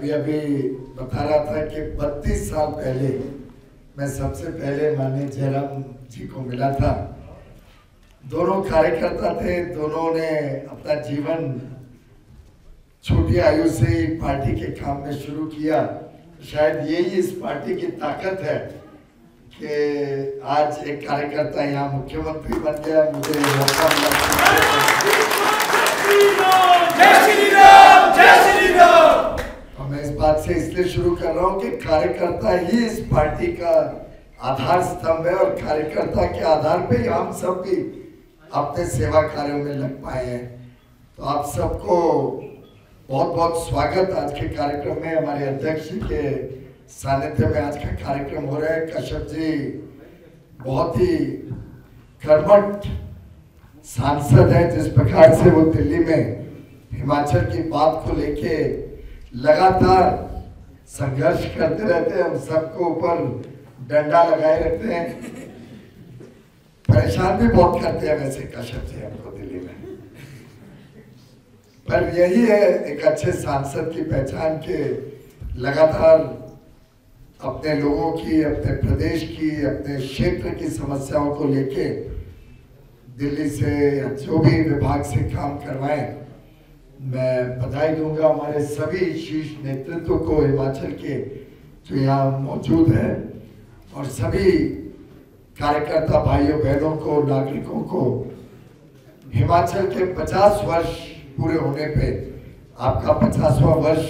अभी अभी बता रहा था कि 32 साल पहले मैं सबसे पहले माननीय जयराम जी को मिला था। दोनों कार्यकर्ता थे, दोनों ने अपना जीवन छोटी आयु से ही पार्टी के काम में शुरू किया। शायद यही इस पार्टी की ताकत है कि आज एक कार्यकर्ता यहाँ मुख्यमंत्री बन गया। मुझे मौका मिला और मैं इस बात से इसलिए शुरू कर रहा हूँ कि कार्यकर्ता ही इस पार्टी का आधार स्तंभ है और कार्यकर्ता के आधार पे हम सब भी अपने सेवा कार्यों में लग पाए हैं। तो आप सबको बहुत बहुत स्वागत आज के कार्यक्रम में। हमारे अध्यक्ष जी के सानिध्य में आज का कार्यक्रम हो रहा है। कश्यप जी बहुत ही कर्मठ सांसद है। जिस प्रकार से वो दिल्ली में हिमाचल की बात को लेके लगातार संघर्ष करते रहते हैं, हम सबको ऊपर डंडा लगाए रखते हैं, परेशान भी बहुत करते हैं वैसे कश्यप जी हमको दिल्ली में। पर यही है एक अच्छे सांसद की पहचान के लगातार अपने लोगों की, अपने प्रदेश की, अपने क्षेत्र की समस्याओं को लेके दिल्ली से जो भी विभाग से काम करवाएं। मैं बधाई दूंगा हमारे सभी शीर्ष नेतृत्व को हिमाचल के जो यहाँ मौजूद है और सभी कार्यकर्ता भाइयों बहनों को, नागरिकों को। हिमाचल के 50 वर्ष पूरे होने पे, आपका 50वां वर्ष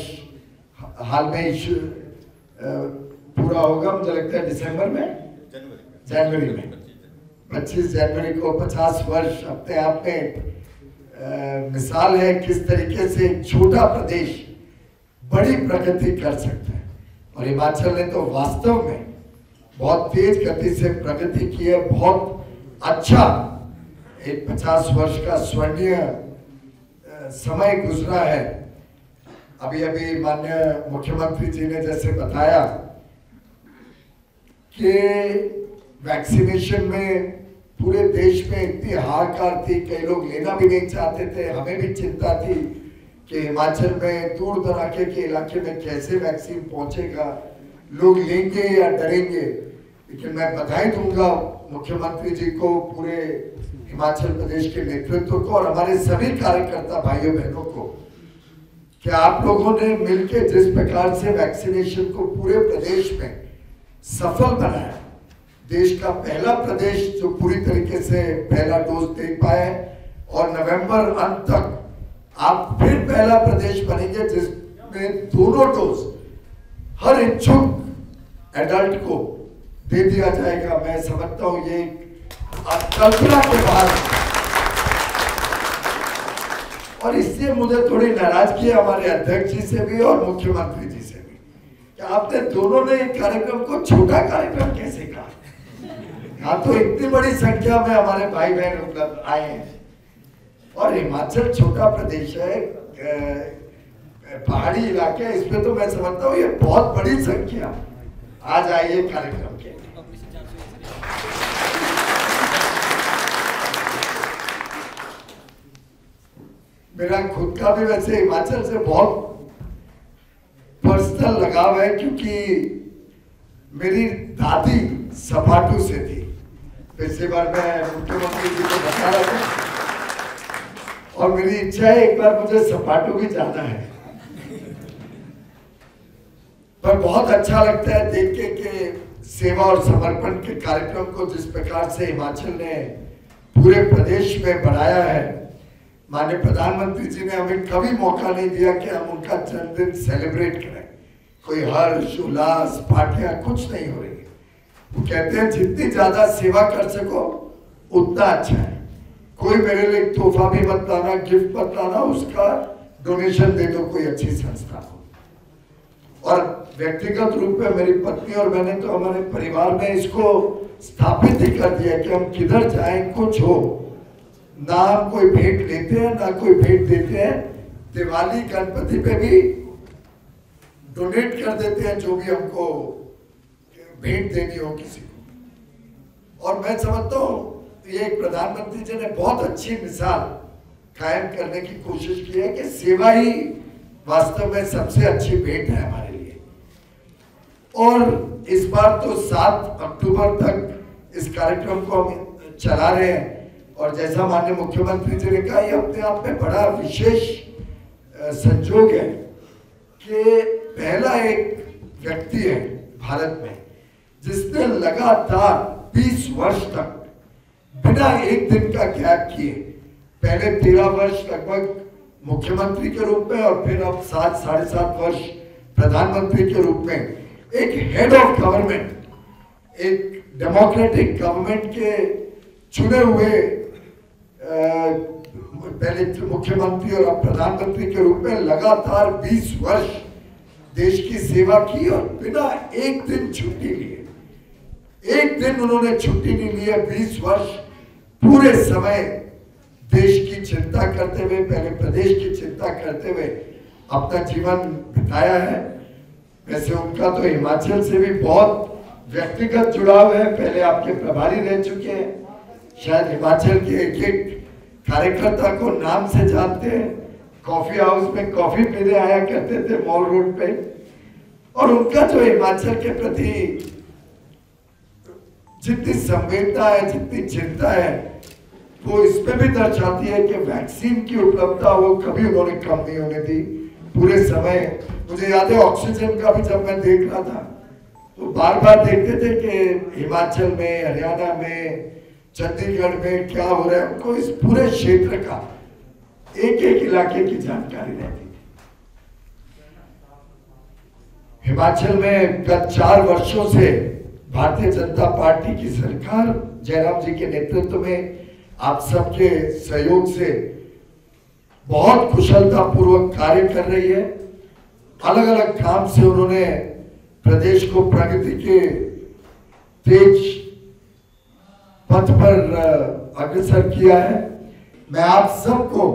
हाल में ही पूरा होगा, मुझे लगता है दिसंबर में, जनवरी में 25 जनवरी को 50 वर्ष अपने आप में मिसाल है किस तरीके से एक छोटा प्रदेश बड़ी प्रगति कर सकता है। और हिमाचल ने तो वास्तव में बहुत तेज गति से प्रगति की है। बहुत अच्छा एक 50 वर्ष का स्वर्णीय समय गुजरा है। अभी अभी माननीय मुख्यमंत्री जी ने जैसे बताया कि वैक्सीनेशन में पूरे देश में इतनी हाहाकार थी, कई लोग लेना भी नहीं चाहते थे। हमें भी चिंता थी कि हिमाचल में दूर दराके के इलाके में कैसे वैक्सीन पहुंचेगा, लोग लेंगे या डरेंगे। लेकिन मैं बधाई दूंगा मुख्यमंत्री जी को, पूरे हिमाचल प्रदेश के नेतृत्व को और हमारे सभी कार्यकर्ता भाइयों बहनों को कि आप लोगों ने मिलकर जिस प्रकार से वैक्सीनेशन को पूरे प्रदेश में सफल बनाया। देश का पहला प्रदेश जो पूरी तरीके से पहला डोज दे पाया और नवंबर अंत तक आप फिर पहला प्रदेश बनेंगे जिसमें दोनों डोज हर इच्छुक एडल्ट को दे दिया जाएगा। मैं समझता हूं ये कल्पना के बाद, और इससे मुझे थोड़ी नाराजगी है हमारे अध्यक्ष जी से भी और मुख्यमंत्री जी से भी कि आपने दोनों ने एक कार्यक्रम को छोटा कार्यक्रम कैसे कहा। यहाँ तो इतनी बड़ी संख्या में हमारे भाई बहन उपलब्ध आए हैं और हिमाचल छोटा प्रदेश है, पहाड़ी इलाके, इसमें तो मैं समझता हूँ ये बहुत बड़ी संख्या आज आई है कार्यक्रम के। मेरा खुद का भी वैसे हिमाचल से बहुत पर्सनल लगाव है क्योंकि मेरी दादी सपाटू से थी। पिछली बार मैं मुख्यमंत्री जी को बता रहा था और मेरी इच्छा है एक बार मुझे सपाटू भी जाना है। पर बहुत अच्छा लगता है देख के कि सेवा और समर्पण के कार्यक्रम को जिस प्रकार से हिमाचल ने पूरे प्रदेश में बढ़ाया है। माननीय प्रधानमंत्री जी ने हमें कभी मौका नहीं दिया कि हम उनका जन्मदिन सेलिब्रेट करें। कोई हर्ष उल्लास पार्टियां कुछ नहीं हो रही। वो कहते हैं जितनी ज्यादा सेवा कर सको उतना अच्छा है। कोई मेरे लिए तोहफा भी मत लाना, गिफ्ट मत लाना, उसका डोनेशन दे दो कोई अच्छी संस्था को। और व्यक्तिगत रूप में मेरी पत्नी और मैंने तो हमारे परिवार में इसको स्थापित ही कर दिया कि हम किधर जाएं कुछ हो, ना हम कोई भेंट लेते हैं ना कोई भेंट देते हैं। दिवाली गणपति पे भी डोनेट कर देते हैं जो भी हमको भेंट देनी हो किसी को। और मैं समझता हूँ ये प्रधानमंत्री जी ने बहुत अच्छी मिसाल कायम करने की कोशिश की है कि सेवा ही वास्तव में सबसे अच्छी भेंट है हमारे लिए। और इस बार तो 7 अक्टूबर तक इस कार्यक्रम को हम चला रहे हैं, और जैसा माननीय मुख्यमंत्री जी ने कहा, ये अपने आप में बड़ा विशेष संजोग है कि पहला एक व्यक्ति है भारत में जिसने लगातार 20 वर्ष तक बिना एक दिन का गैप किए, पहले 13 वर्ष लगभग मुख्यमंत्री के रूप में और फिर अब 7 साढ़े 7 वर्ष प्रधानमंत्री के रूप में एक हेड ऑफ गवर्नमेंट, एक डेमोक्रेटिक गवर्नमेंट के चुने हुए पहले मुख्यमंत्री और अब प्रधानमंत्री के रूप में लगातार 20 वर्ष देश की सेवा की और बिना एक दिन छुट्टी लिए, एक दिन उन्होंने छुट्टी नहीं ली है। 20 वर्ष पूरे समय देश की चिंता करते हुए, पहले प्रदेश की चिंता करते हुए अपना जीवन बिताया है। वैसे उनका तो हिमाचल से भी बहुत व्यक्तिगत जुड़ाव है, पहले आपके प्रभारी रह चुके हैं, शायद हिमाचल के एक कार्यकर्ता को नाम से जानते हैं, कॉफी हाउस में कॉफी पीने आया करते थे मॉल रोड पे। और उनका जो हिमाचल के प्रति जितनी संवेदना है, जितनी चिंता है, वो इसमें भी दर्शाती है कि वैक्सीन की उपलब्धता वो कभी उन्होंने कम नहीं होने दी पूरे समय। मुझे याद है ऑक्सीजन का भी जब मैं देख रहा था तो बार बार देखते थे कि हिमाचल में, हरियाणा में, चंडीगढ़ में क्या हो रहा है, उनको इस पूरे क्षेत्र का एक एक इलाके की जानकारी रहती थी। हिमाचल में गत 4 वर्षों से भारतीय जनता पार्टी की सरकार जयराम जी के नेतृत्व में आप सबके सहयोग से बहुत कुशलता पूर्वक कार्य कर रही है। अलग अलग काम से उन्होंने प्रदेश को प्रगति के तेज पथ पर अग्रसर किया है। मैं आप सबको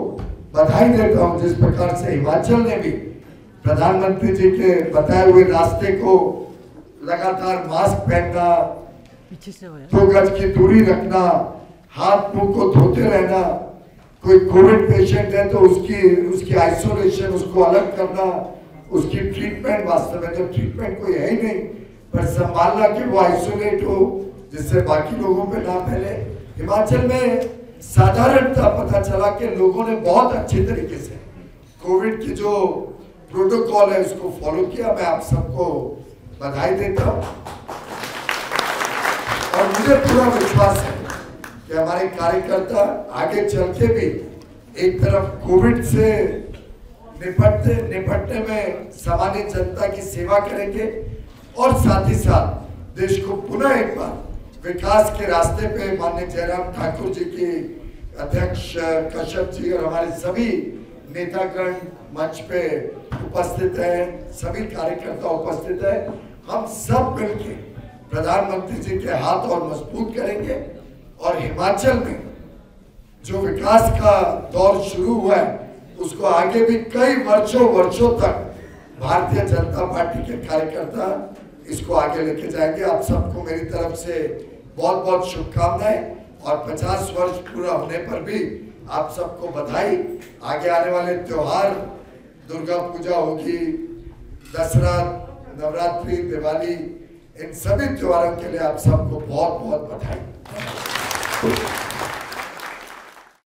बधाई देता हूं जिस प्रकार से हिमाचल ने भी प्रधानमंत्री जी के बताए हुए रास्ते को लगातार मास्क पहनना, 2 गज की दूरी रखना, हाथ मुंह को धोते रहना, कोई कोविड पेशेंट है तो उसकी आइसोलेशन, उसको अलग करना, उसकी ट्रीटमेंट, वास्तव में तो ट्रीटमेंट कोई है ही नहीं, पर संभालना कि वो आइसोलेट हो जिससे बाकी लोगों पे ना फैले। हिमाचल में साधारणतः पता चला कि लोगों ने बहुत अच्छे तरीके से कोविड की जो प्रोटोकॉल है उसको फॉलो किया। मैं आप सबको बधाई देता हूं और मुझे पूरा विश्वास है कि हमारे कार्यकर्ता आगे चल के भी एक तरफ कोविड से निपटने में सामान्य जनता की सेवा करेंगे और साथ ही साथ देश को पुनः एक बार विकास के रास्ते पे माननीय जयराम ठाकुर जी की अध्यक्ष कश्यप जी और हमारे सभी नेतागण मंच पे उपस्थित हैं, सभी कार्यकर्ता उपस्थित हैं, हम सब मिलकर प्रधानमंत्री जी के हाथ और मजबूत करेंगे और हिमाचल में जो विकास का दौर शुरू हुआ है उसको आगे भी कई वर्षों तक भारतीय जनता पार्टी के कार्यकर्ता इसको आगे लेके जाएंगे। आप सबको मेरी तरफ से बहुत बहुत शुभकामनाएं और 50 वर्ष पूरा होने पर भी आप सबको बधाई। आगे आने वाले त्योहार, दुर्गा पूजा होगी, दसरा, नवरात्रि, दिवाली, इन सभी त्योहारों के लिए आप सबको बहुत बहुत बधाई।